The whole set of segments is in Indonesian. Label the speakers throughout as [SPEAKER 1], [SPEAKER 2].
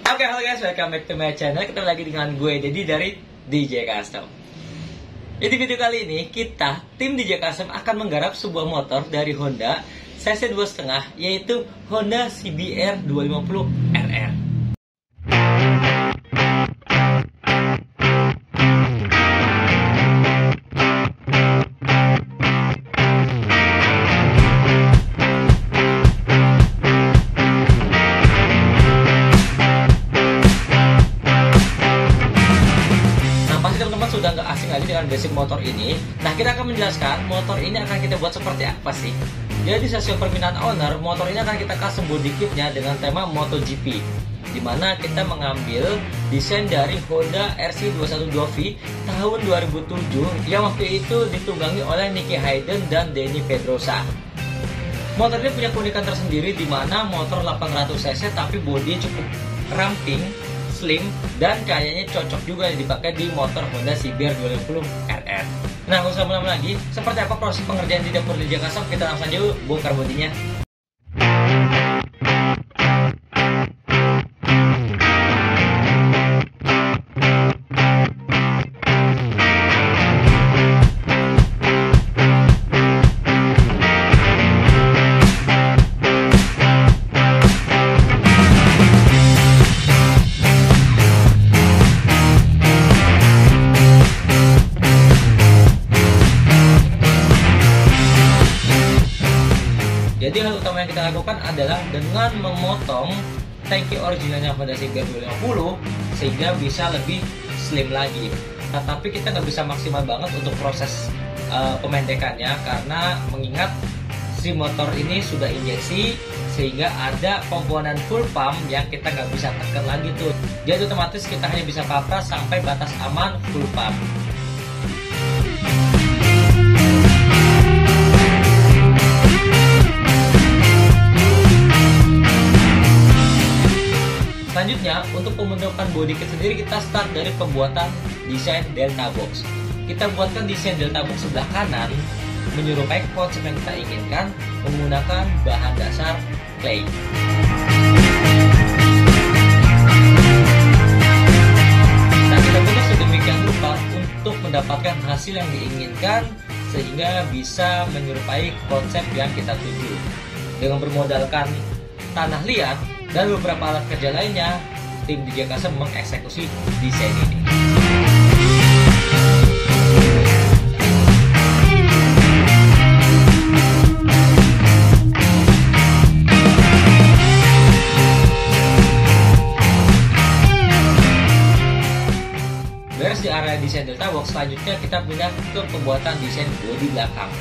[SPEAKER 1] Oke, halo guys, welcome back to my channel. Ketemu lagi dengan gue, Dedi dari DJ Custom. Di video kali ini, tim DJ Custom akan menggarap sebuah motor dari Honda cc 2.5, yaitu Honda CBR 250 RR. Sudah nggak asing lagi dengan basic motor ini. Nah, kita akan menjelaskan motor ini akan kita buat seperti apa sih. Jadi sesuai permintaan owner, motor ini akan kita custom body kitnya dengan tema MotoGP, dimana kita mengambil desain dari Honda RC212V tahun 2007 yang waktu itu ditunggangi oleh Nicky Hayden dan Denny Pedrosa. Motor ini punya keunikan tersendiri, dimana motor 800cc tapi bodi cukup ramping, slim, dan kayaknya cocok juga dipakai di motor Honda CBR 250 RR. Nah, nggak usah lama lagi, seperti apa proses pengerjaan di dapur DJ Custom, kita langsung aja bongkar bodinya. Jadi hal utama yang kita lakukan adalah dengan memotong tangki originalnya Honda CBR 250 sehingga bisa lebih slim lagi. Nah, tapi kita nggak bisa maksimal banget untuk proses pemendekannya karena mengingat si motor ini sudah injeksi sehingga ada komponen full pump yang kita nggak bisa tekan lagi tuh. Jadi otomatis kita hanya bisa papras sampai batas aman full pump. Selanjutnya, untuk pembentukan body kit sendiri kita start dari pembuatan desain Delta Box. Kita buatkan desain Delta Box sebelah kanan menyerupai konsep yang kita inginkan menggunakan bahan dasar clay. Nah, kita bentuk sedemikian rupa untuk mendapatkan hasil yang diinginkan sehingga bisa menyerupai konsep yang kita tuju. Dengan bermodalkan tanah liat dan beberapa alat kerja lainnya, tim DJ Custom mengeksekusi desain ini. Beres di area desain Delta Box, selanjutnya kita pindah ke pembuatan desain bodi belakang.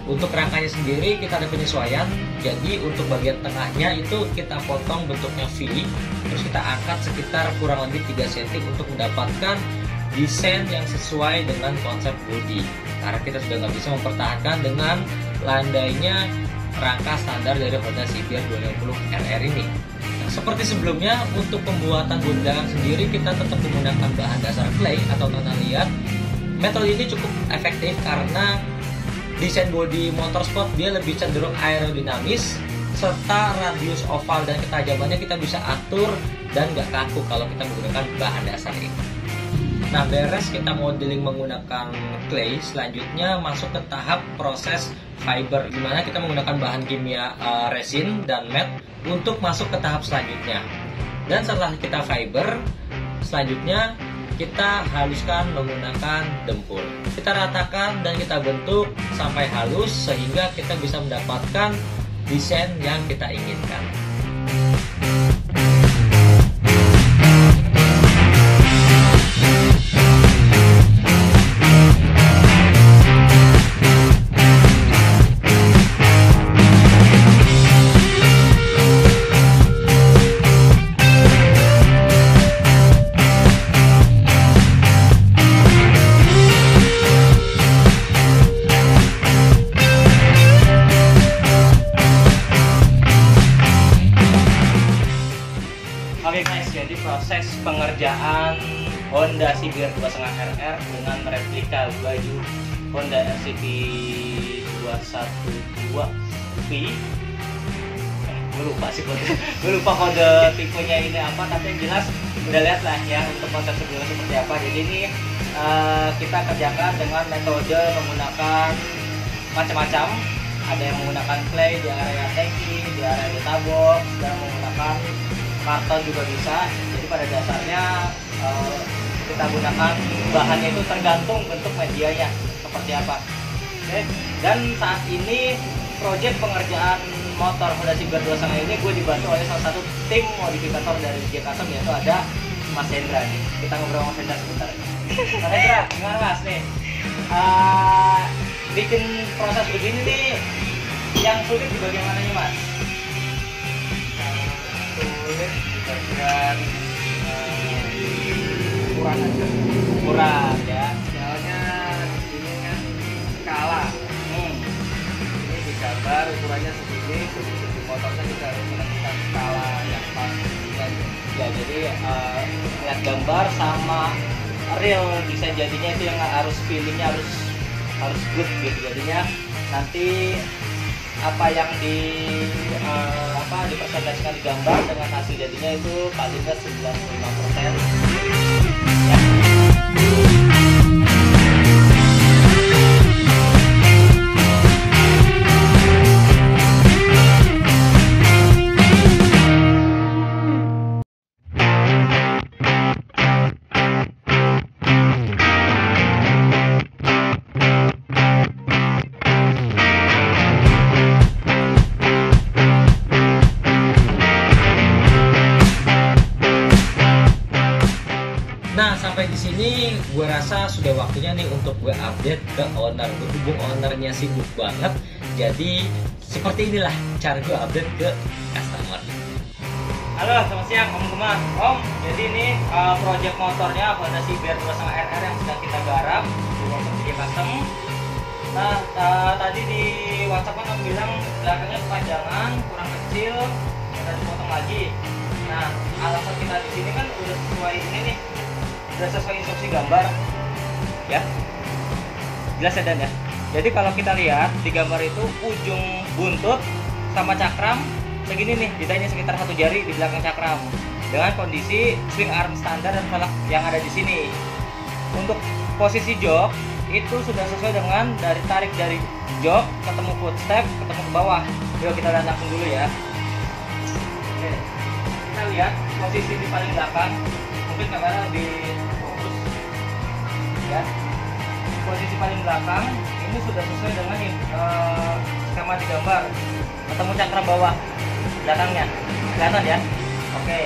[SPEAKER 1] Untuk rangkanya sendiri kita ada penyesuaian. Jadi untuk bagian tengahnya itu kita potong bentuknya V, terus kita angkat sekitar kurang lebih 3 cm untuk mendapatkan desain yang sesuai dengan konsep bodi. Karena kita sudah nggak bisa mempertahankan dengan landainya rangka standar dari Honda CBR 250 RR ini. Nah, seperti sebelumnya, untuk pembuatan bodi belakang sendiri kita tetap menggunakan bahan dasar clay atau tanah liat. Metode ini cukup efektif karena desain bodi motorsport dia lebih cenderung aerodinamis, serta radius oval dan ketajamannya kita bisa atur dan nggak kaku kalau kita menggunakan bahan dasar ini. Nah, beres kita modeling menggunakan clay, selanjutnya masuk ke tahap proses fiber, dimana kita menggunakan bahan kimia resin dan matte untuk masuk ke tahap selanjutnya. Dan setelah kita fiber, selanjutnya kita haluskan menggunakan dempul. Kita ratakan dan kita bentuk sampai halus sehingga kita bisa mendapatkan desain yang kita inginkan. Proses pengerjaan Honda CBR 2.5 RR dengan replika baju Honda RCP 212V gue lupa sih gue lupa kode tipenya ini apa, tapi yang jelas udah lihat lah ya untuk konsep sebelumnya seperti apa. Jadi ini kita kerjakan dengan metode menggunakan macam-macam. Ada yang menggunakan clay di area tangki, di area data box, dan menggunakan karton juga bisa. Jadi pada dasarnya kita gunakan bahannya itu tergantung bentuk medianya seperti apa. Oke. Dan saat ini proyek pengerjaan motor Honda Civic 2.5 ini gue dibantu oleh salah satu tim modifikator dari DJ Custom, yaitu ada Mas Hendra nih. Kita ngobrol sama Mas Hendra sebentar. Mas Hendra, gimana Mas nih? Bikin proses begini nih, yang sulit di bagian mananya Mas?
[SPEAKER 2] Sulit di bagian ukuran aja.
[SPEAKER 1] Kurang ya.
[SPEAKER 2] Soalnya ini kan skala. Ini digambar ukurannya segini, di motornya juga harus menentukan skala yang pas.
[SPEAKER 1] Ya, jadi lihat gambar sama real desain jadinya itu yang harus feelingnya harus good gitu. Jadinya nanti apa yang dipresentasikan di gambar dengan hasil jadinya itu paling nggak 95% ya. Nah, sampai di sini gue rasa sudah waktunya nih untuk gue update ke owner. Berhubung ownernya sibuk banget, jadi seperti inilah cara gue update ke customer. Halo, selamat siang Om Gemar. Om, jadi ini project motornya Honda Civic 2.5 RR yang sedang kita garap di motor DJ Custom. Nah, tadi di WhatsApp kan Om bilang belakangnya kepanjangan, kurang kecil, dan dipotong lagi. Nah, alasan kita di sini kan udah sesuai ini nih. Sudah sesuai instruksi gambar ya, jelas ya Dan ya. Jadi kalau kita lihat di gambar itu ujung buntut sama cakram segini nih, desainnya sekitar 1 jari di belakang cakram dengan kondisi swing arm standar dan velg yang ada di sini. Untuk posisi jok itu sudah sesuai dengan dari tarik dari jok ketemu footstep ketemu ke bawah. Yuk kita lihat langsung dulu ya. Oke, kita lihat posisi di paling belakang, mungkin kamera lebih fokus ya. Posisi paling belakang ini sudah sesuai dengan skema di gambar, ketemu cakram bawah belakangnya, kelihatan ya. Oke,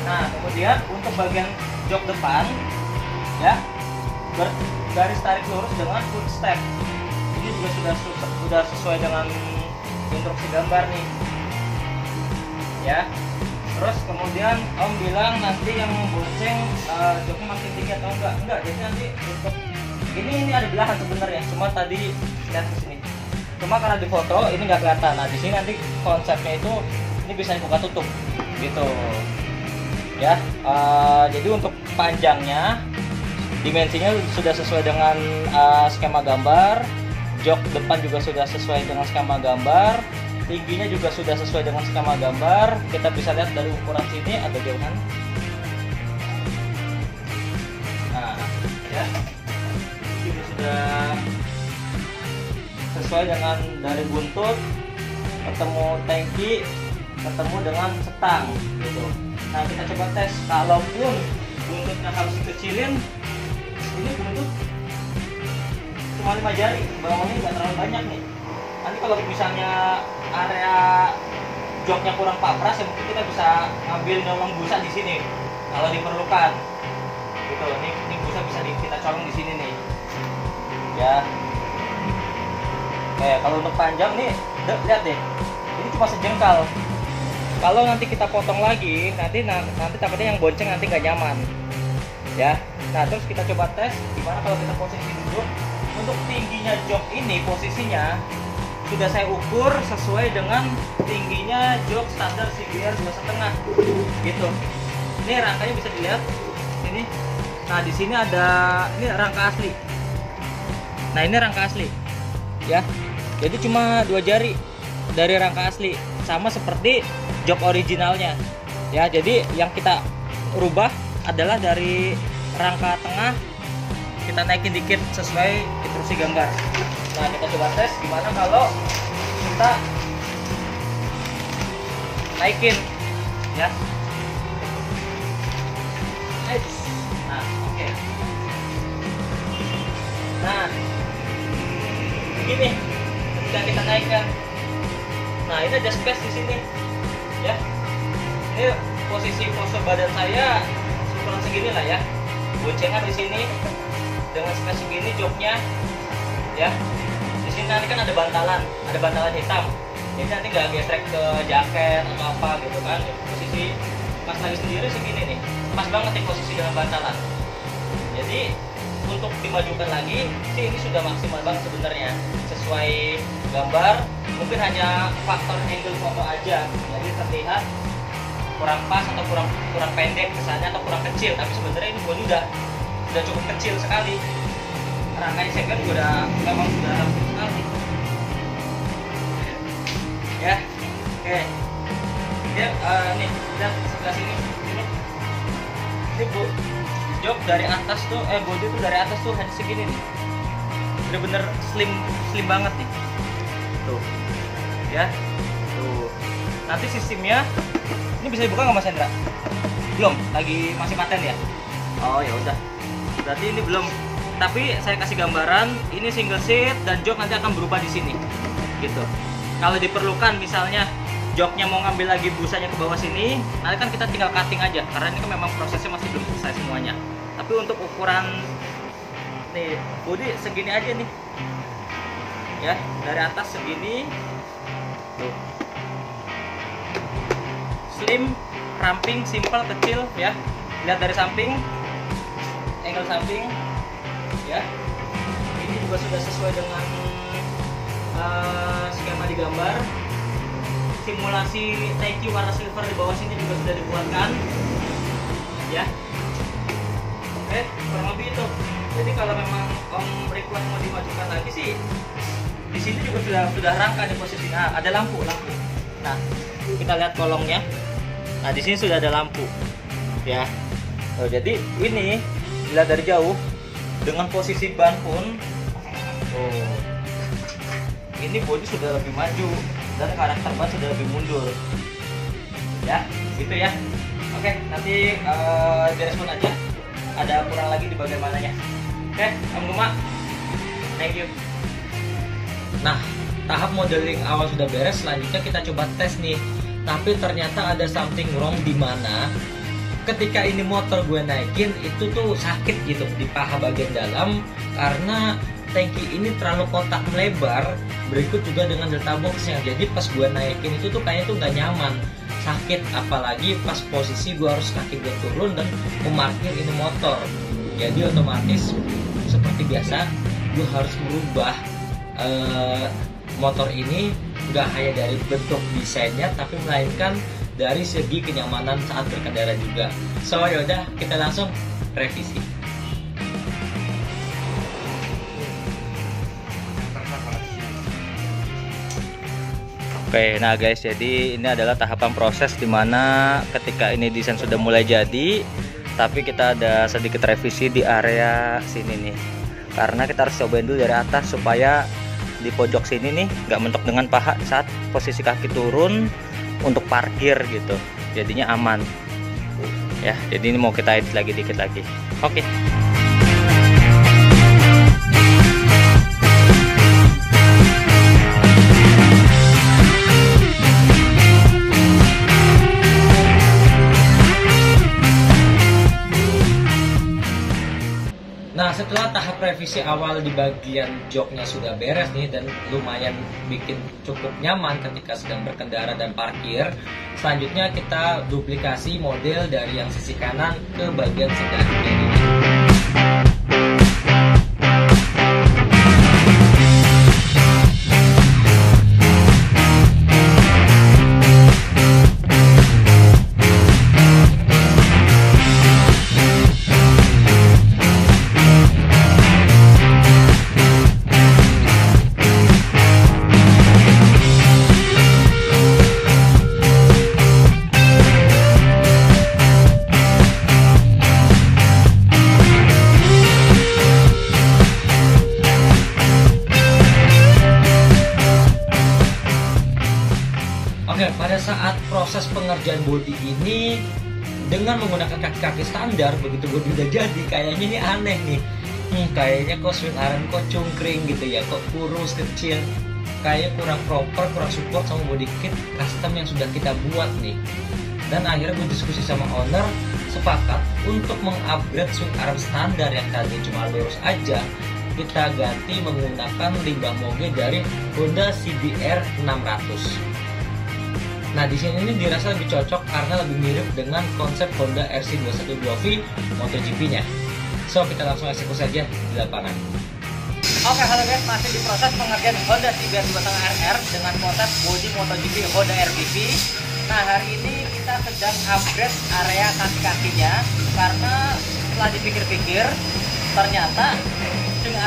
[SPEAKER 1] nah kemudian untuk bagian jok depan ya, garis tarik lurus dengan footstep ini juga sudah sesuai dengan instruksi gambar nih ya. Terus kemudian Om bilang nanti yang bonceng joknya makin tinggi atau enggak. Jadi nanti untuk ini ada belahan sebenarnya, cuma tadi lihat ke sini. Cuma karena di foto ini nggak kelihatan. Nah, di sini nanti konsepnya itu ini bisa dibuka tutup gitu. Ya. Jadi untuk panjangnya dimensinya sudah sesuai dengan skema gambar. Jok depan juga sudah sesuai dengan skema gambar. Tingginya juga sudah sesuai dengan skema gambar. Kita bisa lihat dari ukuran sini agak jauhan. Nah, ya. Ini sudah sesuai dengan dari buntut ketemu tangki ketemu dengan setang gitu. Nah, kita coba tes. Kalaupun buntutnya harus dikecilin, ini buntut cuma 5 jari, bawahnya nggak terlalu banyak nih. Nanti kalau misalnya area joknya kurang papras, ya mungkin kita bisa ngambil nolong busa di sini kalau diperlukan. Gitu. Ini busa bisa kita colong di sini nih. Ya. Kalau untuk panjang nih, lihat deh. Ini cuma sejengkal. Kalau nanti kita potong lagi, nanti takutnya yang bonceng nanti nggak nyaman. Ya. Nah, terus kita coba tes gimana kalau kita posisi duduk. Untuk tingginya jok ini posisinya sudah saya ukur sesuai dengan tingginya jok standar CBR 2,5 gitu. Ini rangkanya bisa dilihat ini. Nah, di sini ada ini rangka asli. Nah, ini rangka asli ya. Jadi cuma 2 jari dari rangka asli. sama seperti jok originalnya. Ya, jadi yang kita rubah adalah dari rangka tengah kita naikin dikit sesuai instruksi gambar. Nah, kita coba tes gimana kalau kita naikin ya. Nah, oke. Nah, begini ketika kita naikkan. Nah, ini ada space di sini ya. Ini posisi pose badan saya ukuran segini lah ya. Boncengan di sini dengan space segini joknya ya. Di sini nanti kan ada bantalan hitam. Jadi nanti nggak gesrek ke jaket atau apa gitu kan. Posisi Mas lagi sendiri segini nih, pas banget nih posisi dengan bantalan. Jadi untuk dimajukan lagi sih ini sudah maksimal banget sebenarnya, sesuai gambar. Mungkin hanya faktor angle foto aja, jadi terlihat kurang pas atau kurang pendek kesannya atau kurang kecil, tapi sebenarnya ini bodi udah cukup kecil sekali. Rangkanya saya kan memang sudah rapi sekali ya. Oke ya, nih lihat sebelah sini, ini jok dari atas tuh bodi tuh dari atas tuh hanya segini nih, bener-bener slim banget nih tuh ya. Tuh nanti sistemnya ini bisa dibuka nggak Mas Hendra? Belum, lagi masih paten ya. Oh ya udah, berarti ini belum. Tapi saya kasih gambaran, ini single seat dan jok nanti akan berubah di sini, gitu. Kalau diperlukan misalnya joknya mau ngambil lagi busanya ke bawah sini, nanti kan kita tinggal cutting aja, karena ini kan memang prosesnya masih belum selesai semuanya. Tapi untuk ukuran nih bodi segini aja nih, ya dari atas segini, tuh. Slim, ramping, simple, kecil ya. Lihat dari samping, angle samping ya. Ini juga sudah sesuai dengan skema di gambar. Simulasi teki warna silver di bawah sini juga sudah dibuatkan ya. Oke, kurang lebih itu. Jadi kalau memang Om request mau dimajukan lagi sih, di sini juga sudah rangka di posisi. Nah, ada lampu. Nah, kita lihat kolongnya. Nah, di sini sudah ada lampu ya. Jadi ini dilihat dari jauh dengan posisi ban pun, ini bodi sudah lebih maju dan karakter ban sudah lebih mundur ya, gitu ya. Oke, nanti direspon aja ada kurang lagi di bagian mananya. Oke, Om Gema, thank you. Nah, tahap modeling awal sudah beres, selanjutnya kita coba tes nih. Tapi ternyata ada something wrong di mana ketika ini motor gue naikin itu tuh sakit gitu di paha bagian dalam, karena tangki ini terlalu kotak melebar. Berikut juga dengan delta boxnya, jadi pas gue naikin itu tuh kayaknya tuh nggak nyaman, sakit. Apalagi pas posisi gue harus kaki gue turun dan memarkir ini motor, jadi otomatis seperti biasa gue harus merubah motor ini, nggak hanya dari bentuk desainnya tapi melainkan dari segi kenyamanan saat berkendara juga. So yaudah, kita langsung revisi. Oke, nah guys, jadi ini adalah tahapan proses dimana ketika ini desain sudah mulai jadi, tapi kita ada sedikit revisi di area sini nih, karena kita harus cobain dulu dari atas supaya di pojok sini nih nggak mentok dengan paha saat posisi kaki turun untuk parkir gitu, jadinya aman ya. Jadi ini mau kita edit lagi dikit lagi. Oke. Nah, setelah tahap revisi awal di bagian joknya sudah beres nih dan lumayan bikin cukup nyaman ketika sedang berkendara dan parkir, selanjutnya kita duplikasi model dari yang sisi kanan ke bagian sebelah kiri. pengerjaan bodi ini dengan menggunakan kaki-kaki standar. Begitu bodi udah jadi, kayaknya ini aneh nih. Kayaknya kok swing arm kok cungkring gitu ya, kok kurus kecil, kayak kurang proper, kurang support sama body kit custom yang sudah kita buat nih. Dan akhirnya gue diskusi sama owner, sepakat untuk mengupgrade swing arm standar yang tadi cuma lurus aja, kita ganti menggunakan limbah moge dari Honda CBR 600. Nah, di sini ini dirasa lebih cocok karena lebih mirip dengan konsep Honda RC212V MotoGP-nya. So, kita langsung eksekusi saja di lapangan.
[SPEAKER 2] Oke, halo guys, masih di proses pengerjaan Honda CBR 2.5RR dengan proses bodi MotoGP Honda RBP. Nah, hari ini kita sedang upgrade area kaki-kakinya karena setelah dipikir-pikir ternyata swing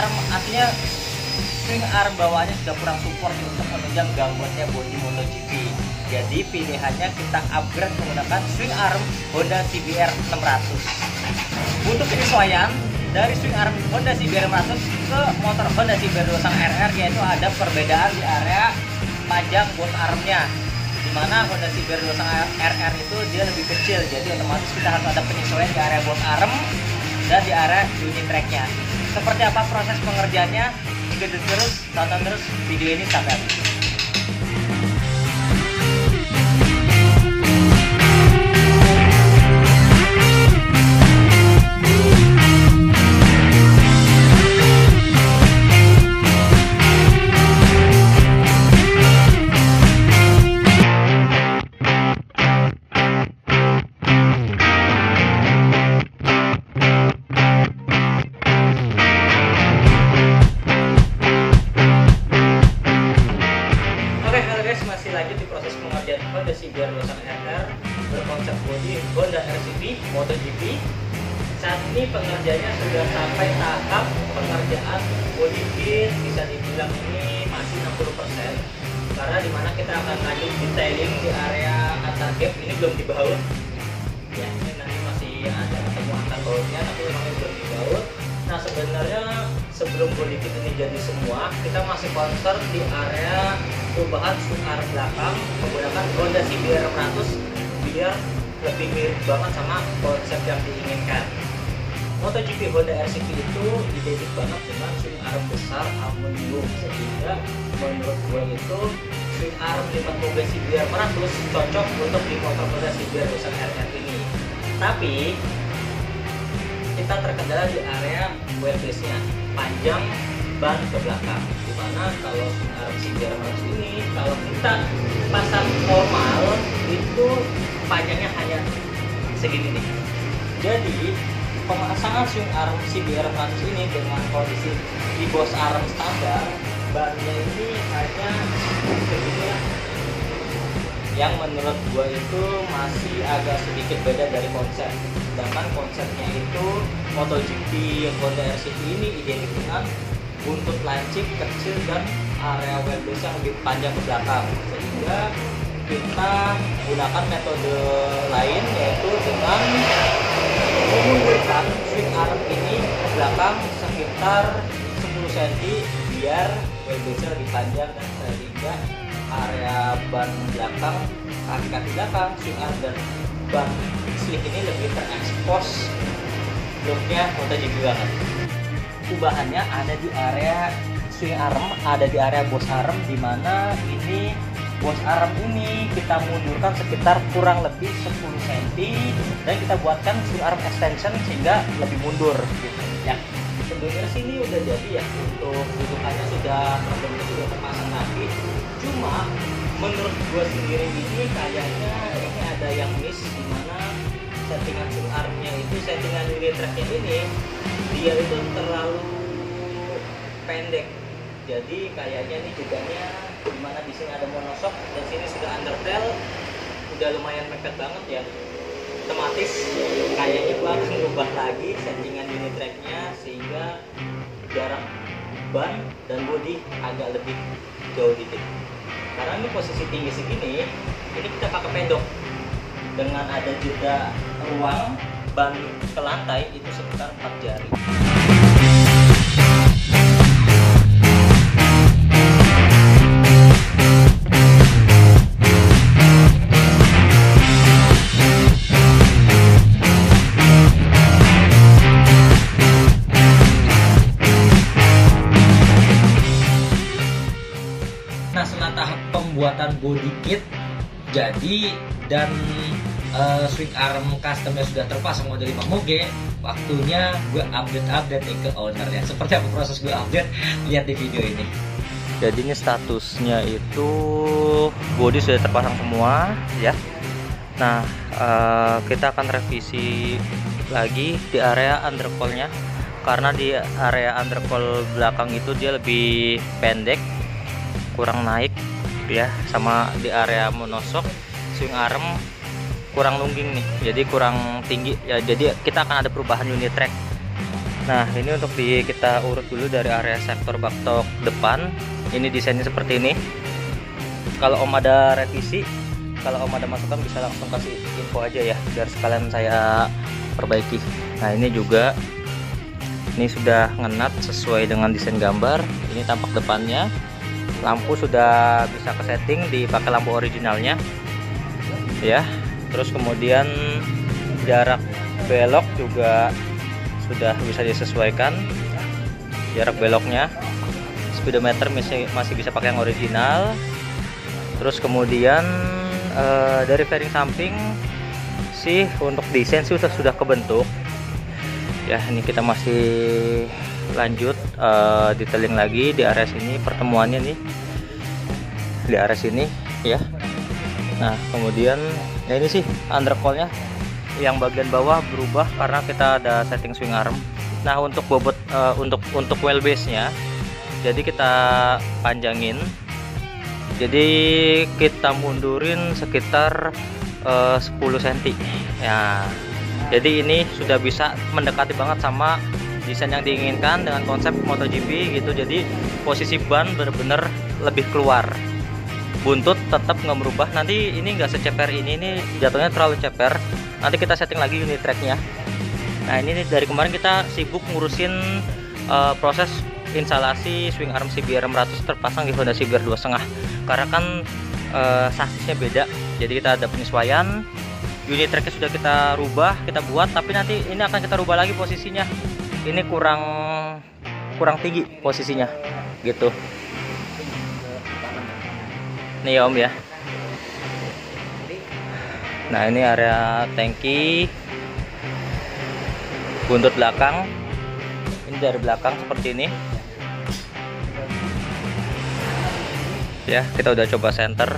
[SPEAKER 2] arm bawahnya sudah kurang support untuk menunjang gangguannya bodi MotoGP. Jadi pilihannya kita upgrade menggunakan swing arm Honda CBR 600. Untuk penyesuaian dari swing arm Honda CBR 600 ke motor Honda CBR 2.5RR, yaitu ada perbedaan di area panjang bos armnya, dimana Honda CBR 2.5RR itu dia lebih kecil, jadi otomatis kita harus ada penyesuaian di area bos arm dan di area unit tracknya. Seperti apa proses pengerjaannya? Ikuti terus, tonton terus video ini sampai habis. Honda CBR 2.5RR berkonsep bodi Honda RCP MotoGP. Saat ini pengerjaannya sudah sampai tahap pengerjaan bodi kit, bisa dibilang ini masih 60%, karena dimana kita akan lanjut detailing di area antar gap. Ini belum dibaut ya, ini nanti masih ada ketemu antar bautnya, tapi memang belum dibaut. Nah, sebenarnya sebelum bodi kit ini jadi semua, kita masih concern di area perubahan swing arm belakang menggunakan Honda CBR 600 biar lebih mirip banget sama konsep yang diinginkan. MotoGP Honda RCP itu identik banget dengan swing arm besar aluminium, sehingga menurut gue itu swing arm lipat moge CBR 600 cocok untuk di motor Honda CBR 2.5RR ini. Tapi kita terkendala di area wheelbase-nya, panjang ban ke belakang, dimana kalau arm CBR 600 ini kalau kita pasang normal itu panjangnya hanya segini nih. Jadi pemasangan swing arm CBR 600 ini dengan kondisi di bos arm standar, bannya ini hanya segini lah, yang menurut gua itu masih agak sedikit beda dari konsep. Sedangkan konsepnya itu MotoGP Honda RCP ini identik dengan buntut lancip kecil dan area wheelbase yang lebih panjang ke belakang, sehingga kita gunakan metode lain, yaitu dengan memundurkan swing arm ini ke belakang sekitar 10 cm biar wheelbase lebih panjang, dan sehingga area ban belakang, kaki-kaki belakang, swing arm dan ban slip ini lebih terekspos looknya MotoGP banget. Ubahannya ada di area swing arm, ada di area bos arm, dimana ini bos arm ini kita mundurkan sekitar kurang lebih 10 cm dan kita buatkan swing arm extension sehingga lebih mundur gitu ya. Sebenarnya sini udah jadi ya, untuk dudukannya sudah terbentuk, sudah terpasang rapi. Cuma menurut gue sendiri ini kayaknya ini ada yang miss, dimana settingan swing armnya itu, settingan unit tracknya ini dia itu terlalu pendek. Jadi kayaknya ini juganya dimana di sini ada monoshock dan sini sudah undertail, udah lumayan mepet banget ya. Otomatis kayaknya gua akan ubah lagi settingan unit tracknya sehingga jarak ban dan bodi agak lebih jauh dikit. Karena ini posisi tinggi segini, ini kita pakai pedok dengan ada jeda ruang ban ke lantai itu sekitar 4 jari.
[SPEAKER 1] body kit jadi, dan swing arm customnya sudah terpasang model 5 Moge. Waktunya gue update nih ke ownernya. Seperti apa proses gue update, lihat di video ini.
[SPEAKER 3] Jadi ini statusnya itu bodi sudah terpasang semua ya. Nah, kita akan revisi lagi di area undercoil-nya, karena di area undercoil belakang itu dia lebih pendek, kurang naik ya, sama di area monoshock swing arm kurang lungging nih, jadi kurang tinggi ya. Jadi kita akan ada perubahan unit track. Nah, ini untuk kita urut dulu dari area sektor baktok depan. Ini desainnya seperti ini. Kalau Om ada revisi, kalau Om ada masukan bisa langsung kasih info aja ya, biar sekalian saya perbaiki. Nah, ini juga ini sudah ngenat sesuai dengan desain gambar. Ini tampak depannya. Lampu sudah bisa ke setting dipakai lampu originalnya ya. Terus kemudian jarak belok juga sudah bisa disesuaikan jarak beloknya. Speedometer masih bisa pakai yang original. Terus kemudian dari fairing samping sih untuk desain sih sudah kebentuk ya. Ini kita masih lanjut detailing lagi di area sini, pertemuannya nih di area sini ya. Nah, kemudian ya ini sih undercoil-nya yang bagian bawah berubah karena kita ada setting swing arm. Nah, untuk bobot untuk wheelbase-nya jadi kita panjangin. Jadi kita mundurin sekitar 10 cm ya. Jadi ini sudah bisa mendekati banget sama desain yang diinginkan dengan konsep MotoGP gitu. Jadi posisi ban benar-benar lebih keluar. Buntut tetap nggak merubah. Nanti ini nggak seceper ini jatuhnya terlalu ceper. Nanti kita setting lagi unit tracknya. Nah, ini dari kemarin kita sibuk ngurusin proses instalasi swing arm CBR 600 terpasang di Honda CBR 2.5, karena kan sasisnya beda. Jadi kita ada penyesuaian. Unit tracknya sudah kita rubah, kita buat, tapi nanti ini akan kita rubah lagi posisinya. Ini kurang tinggi posisinya gitu. Nih ya Om ya. Nah, ini area tangki buntut belakang. Ini dari belakang seperti ini ya. Kita udah coba center,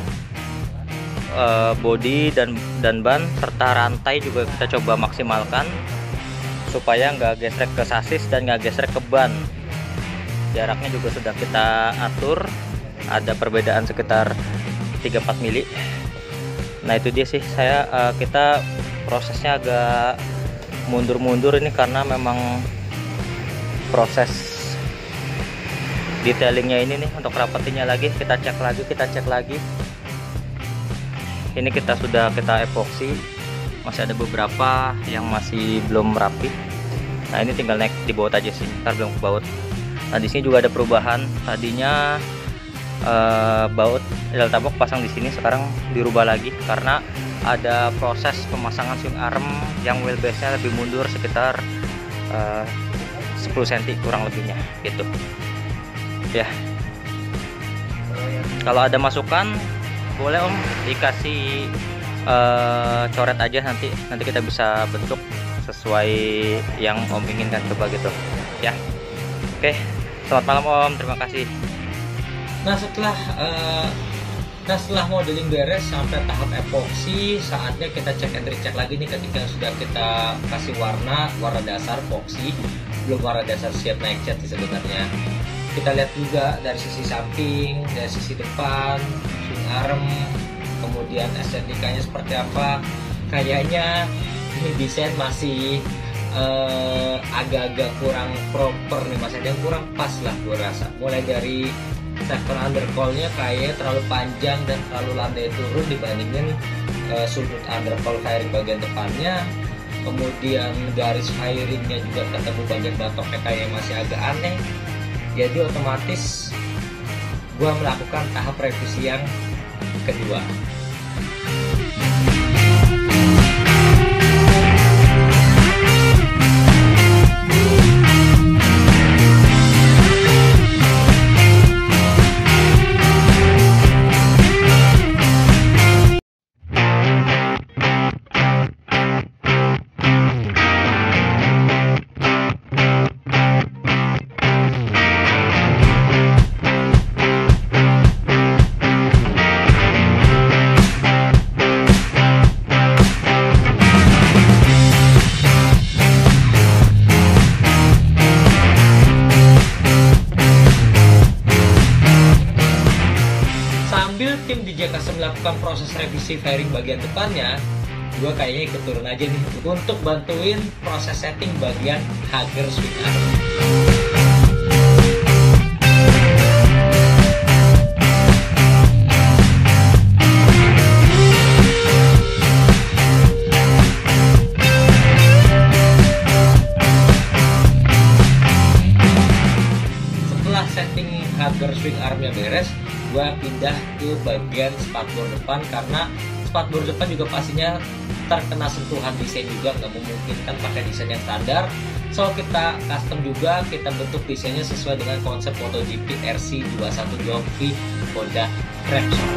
[SPEAKER 3] bodi dan ban serta rantai juga kita coba maksimalkan supaya nggak gesrek ke sasis dan nggak gesrek ke ban. Jaraknya juga sudah kita atur, ada perbedaan sekitar 3-4 mili. Nah, itu dia sih, kita prosesnya agak mundur-mundur ini karena memang proses detailingnya ini nih. Untuk rapetinnya lagi kita cek lagi. Ini kita epoksi, masih ada beberapa yang masih belum rapi. Nah, ini tinggal naik di baut aja sih, ntar belum ke baut. Nah, di sini juga ada perubahan. Tadinya baut delta box pasang di sini, sekarang dirubah lagi karena ada proses pemasangan swing arm yang wheelbase-nya lebih mundur sekitar 10 cm kurang lebihnya gitu ya. Kalau ada masukan boleh Om dikasih coret aja, nanti kita bisa bentuk sesuai yang Om inginkan coba gitu ya. Oke, selamat malam Om, terima kasih.
[SPEAKER 1] Nah, setelah modeling beres sampai tahap epoksi, saatnya kita cek and recheck lagi nih. Ketika sudah kita kasih warna dasar epoksi, belum warna dasar siap naik cat sebenarnya. Kita lihat juga dari sisi samping, dari sisi depan, swing arm, kemudian estetikanya seperti apa. Kayaknya ini desain masih agak-agak kurang proper nih, masih ada yang kurang pas lah gue rasa. Mulai dari sektor undercoil-nya kayak terlalu panjang dan terlalu landai turun dibandingin sudut undercoil fairing bagian depannya. Kemudian garis fairingnya juga ketemu bagian batoknya kayak masih agak aneh. Jadi otomatis gua melakukan tahap revisi yang kedua. melakukan proses revisi fairing bagian depannya, gue kayaknya ikut turun aja nih untuk bantuin proses setting bagian Hager swing arm. Setelah setting Hager swing armnya beres, gue pindah ke bagian spatbor depan, karena spatbor depan juga pastinya terkena sentuhan desain juga, nggak memungkinkan pakai desain yang standar. So kita custom juga, kita bentuk desainnya sesuai dengan konsep MotoGP RC212V Honda Repsol.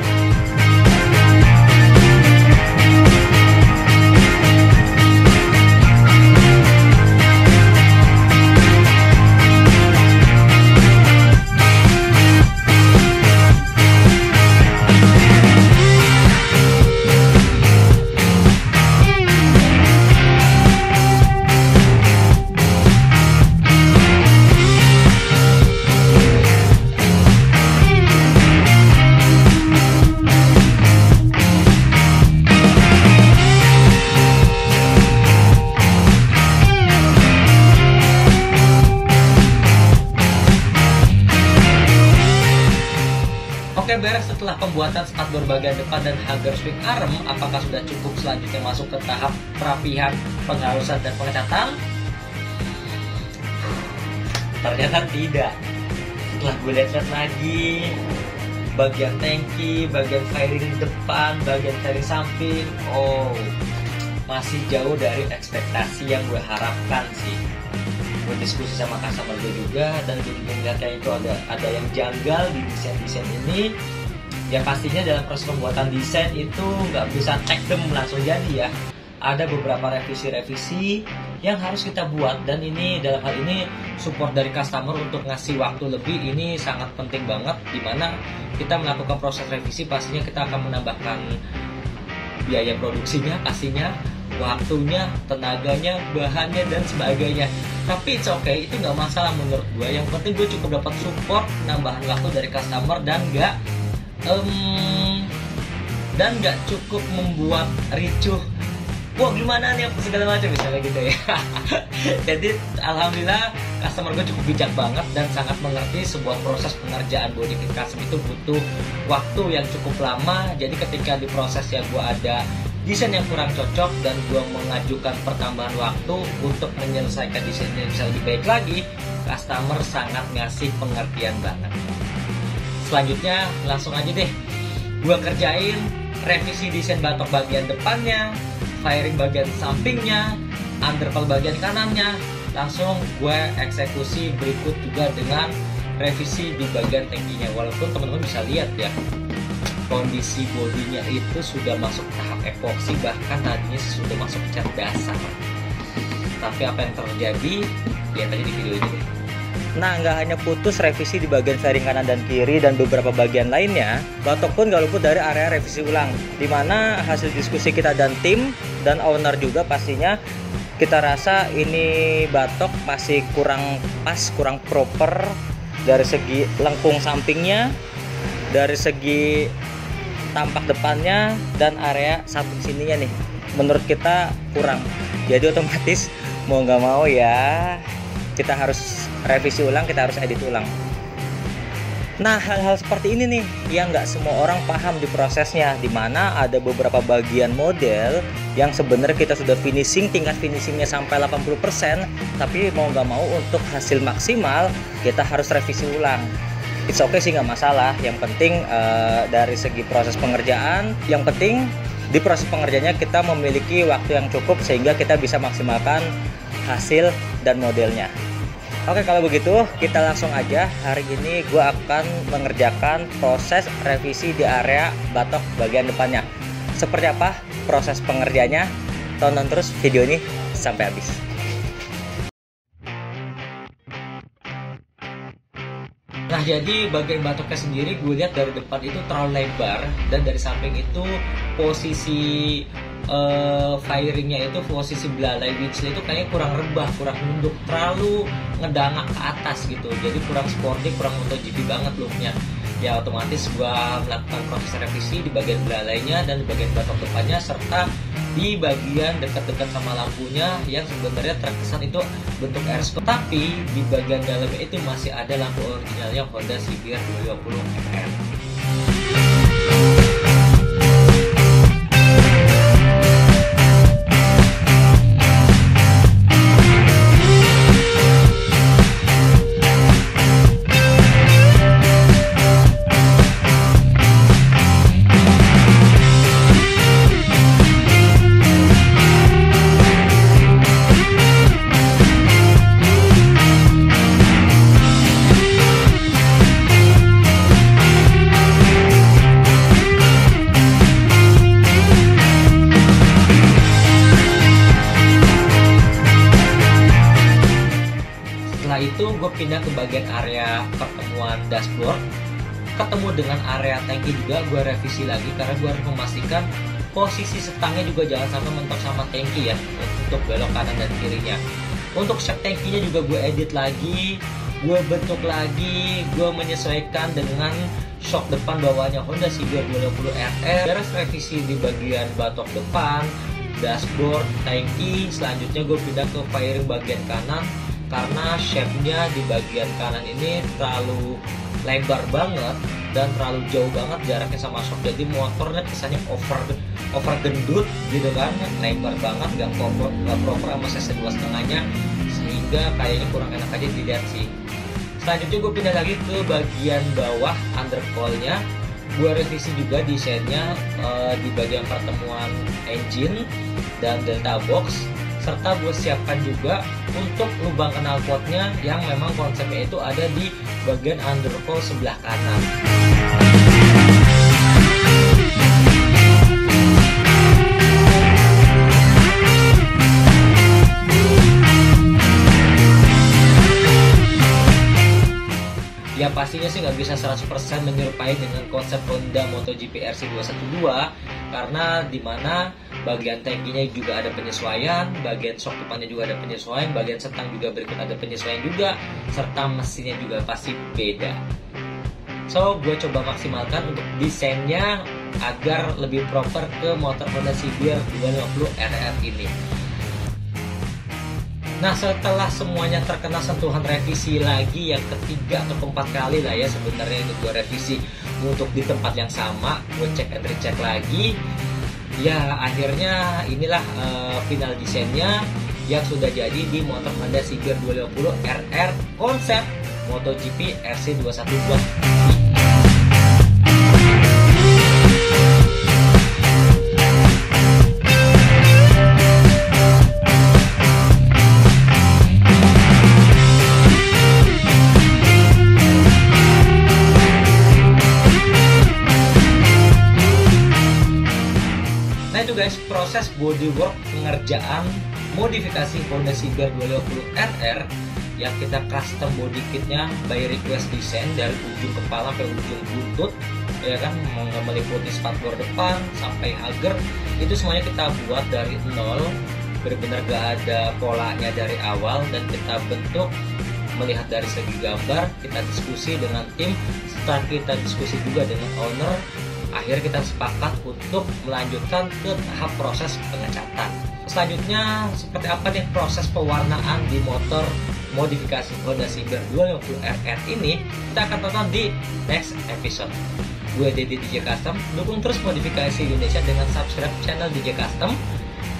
[SPEAKER 1] Oke, beres setelah pembuatan spatbor bagian depan dan Hager swing arm. Apakah sudah cukup selanjutnya masuk ke tahap perapihan, penghalusan, dan pengecatan? Ternyata tidak. Setelah gue lihat lagi, bagian tangki, bagian fairing depan, bagian fairing samping, masih jauh dari ekspektasi yang gue harapkan sih. Gue diskusi sama customer gue juga, dan gue juga melihatnya itu ada yang janggal di desain ini. Ya pastinya dalam proses pembuatan desain itu nggak bisa take them langsung jadi ya. Ada beberapa revisi-revisi yang harus kita buat, dan ini dalam hal ini support dari customer untuk ngasih waktu lebih ini sangat penting banget. Dimana kita melakukan proses revisi, pastinya kita akan menambahkan biaya produksinya, pastinya waktunya, tenaganya, bahannya, dan sebagainya. Tapi it's okay, itu nggak masalah menurut gue. Yang penting gue cukup dapat support, nambahan waktu dari customer, dan nggak cukup membuat ricuh. Wah gimana nih segala macam misalnya gitu ya. Jadi alhamdulillah customer gue cukup bijak banget dan sangat mengerti sebuah proses pengerjaan body kit custom itu butuh waktu yang cukup lama. Jadi ketika di proses yang gue ada desain yang kurang cocok dan gue mengajukan pertambahan waktu untuk menyelesaikan desainnya bisa lebih baik lagi, customer sangat ngasih pengertian banget. Selanjutnya langsung aja deh gue kerjain revisi desain batok bagian depannya, fairing bagian sampingnya, underpel bagian kanannya. Langsung gue eksekusi berikut juga dengan revisi di bagian tangkinya. Walaupun teman-teman bisa lihat ya, kondisi bodinya itu sudah masuk tahap epoksi, bahkan tadinya sudah masuk cat dasar. Tapi apa yang terjadi, lihat aja di video ini deh.
[SPEAKER 3] Nah, nggak hanya putus revisi di bagian fairing kanan dan kiri dan beberapa bagian lainnya, batok pun nggak luput dari area revisi ulang, dimana hasil diskusi kita dan tim dan owner juga pastinya kita rasa ini batok masih kurang pas, kurang proper dari segi lengkung sampingnya, dari segi tampak depannya, dan area samping sininya nih menurut kita kurang. Jadi otomatis mau nggak mau ya kita harus revisi ulang, kita harus edit ulang. Nah, hal-hal seperti ini nih yang nggak semua orang paham di prosesnya, dimana ada beberapa bagian model yang sebenarnya kita sudah finishing, tingkat finishingnya sampai 80%, tapi mau nggak mau untuk hasil maksimal kita harus revisi ulang. It's okay sih, nggak masalah. Yang penting dari segi proses pengerjaan, yang penting di proses pengerjaannya kita memiliki waktu yang cukup sehingga kita bisa maksimalkan hasil dan modelnya. Oke, kalau begitu kita langsung aja. Hari ini gue akan mengerjakan proses revisi di area batok bagian depannya. Seperti apa proses pengerjaannya? Tonton terus video ini sampai habis.
[SPEAKER 1] Nah, jadi bagian batoknya sendiri gue lihat dari depan itu terlalu lebar, dan dari samping itu posisi fairingnya itu, posisi belalai winchnya itu kayaknya kurang rebah, kurang nunduk, terlalu ngedangak ke atas gitu. Jadi kurang sporty, kurang MotoGP banget looknya. Ya otomatis gua melakukan proses revisi di bagian belalainya dan di bagian batok depannya, serta di bagian dekat-dekat sama lampunya yang sebenarnya terkesan itu bentuk airscope, tapi di bagian dalamnya itu masih ada lampu originalnya Honda CBR 250 RR. Setelah itu gue pindah ke bagian area pertemuan dashboard, ketemu dengan area tangki juga gue revisi lagi karena gue harus memastikan posisi setangnya juga jangan sampai mentok sama tangki ya, untuk belok kanan dan kirinya. Untuk shock tangkinya juga gue edit lagi, gue bentuk lagi, gue menyesuaikan dengan shock depan bawahnya Honda CBR 250 RR. Beres revisi di bagian batok depan, dashboard, tangki, selanjutnya gue pindah ke fairing bagian kanan karena shape-nya di bagian kanan ini terlalu lebar banget dan terlalu jauh banget jaraknya sama shock, jadi motornya kesannya over gendut gitu kan, lebar banget, gak proper sama cc 2.5 nya, sehingga kayaknya kurang enak aja dilihat sih. Selanjutnya gue pindah lagi ke bagian bawah undercoil-nya, gue revisi juga desainnya di bagian pertemuan engine dan delta box, serta gue siapkan juga untuk lubang knalpotnya yang memang konsepnya itu ada di bagian undercoil sebelah kanan. Ya pastinya sih nggak bisa 100% menyerupai dengan konsep Honda MotoGP RC212 karena dimana bagian tangkinya juga ada penyesuaian, bagian shock depannya juga ada penyesuaian, bagian setang juga berikut ada penyesuaian juga, serta mesinnya juga pasti beda. So gue coba maksimalkan untuk desainnya agar lebih proper ke motor Honda CBR 250 RR ini. Nah setelah semuanya terkena sentuhan revisi lagi yang ketiga atau keempat kali lah ya sebenarnya ini gue revisi untuk di tempat yang sama, gue cek and recheck lagi. Ya akhirnya inilah final desainnya yang sudah jadi di motor Honda CBR 250 RR konsep MotoGP RC212. Guys, proses bodywork pengerjaan modifikasi Honda CBR 250 RR yang kita custom body kitnya by request design dari ujung kepala ke ujung buntut ya kan, meliputi spakbor depan sampai hager, itu semuanya kita buat dari nol, benar-benar gak ada polanya dari awal dan kita bentuk melihat dari segi gambar. Kita diskusi dengan tim, setelah kita diskusi juga dengan owner, akhirnya kita sepakat untuk melanjutkan ke tahap proses pengecatan. Selanjutnya seperti apa nih proses pewarnaan di motor modifikasi Honda CBR 250 RR ini, kita akan tonton di next episode. Gue Dedi DJ Custom, dukung terus modifikasi Indonesia dengan subscribe channel DJ Custom.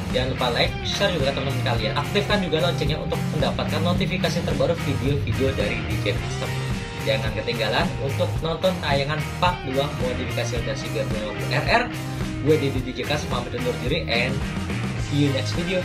[SPEAKER 1] Jangan lupa like, share juga ke teman-teman kalian. Aktifkan juga loncengnya untuk mendapatkan notifikasi terbaru video-video dari DJ Custom. Jangan ketinggalan untuk nonton tayangan part 2 modifikasi Honda CBR 250 RR. Gue Dedi DJ Custom, pamit undur diri and see you next video.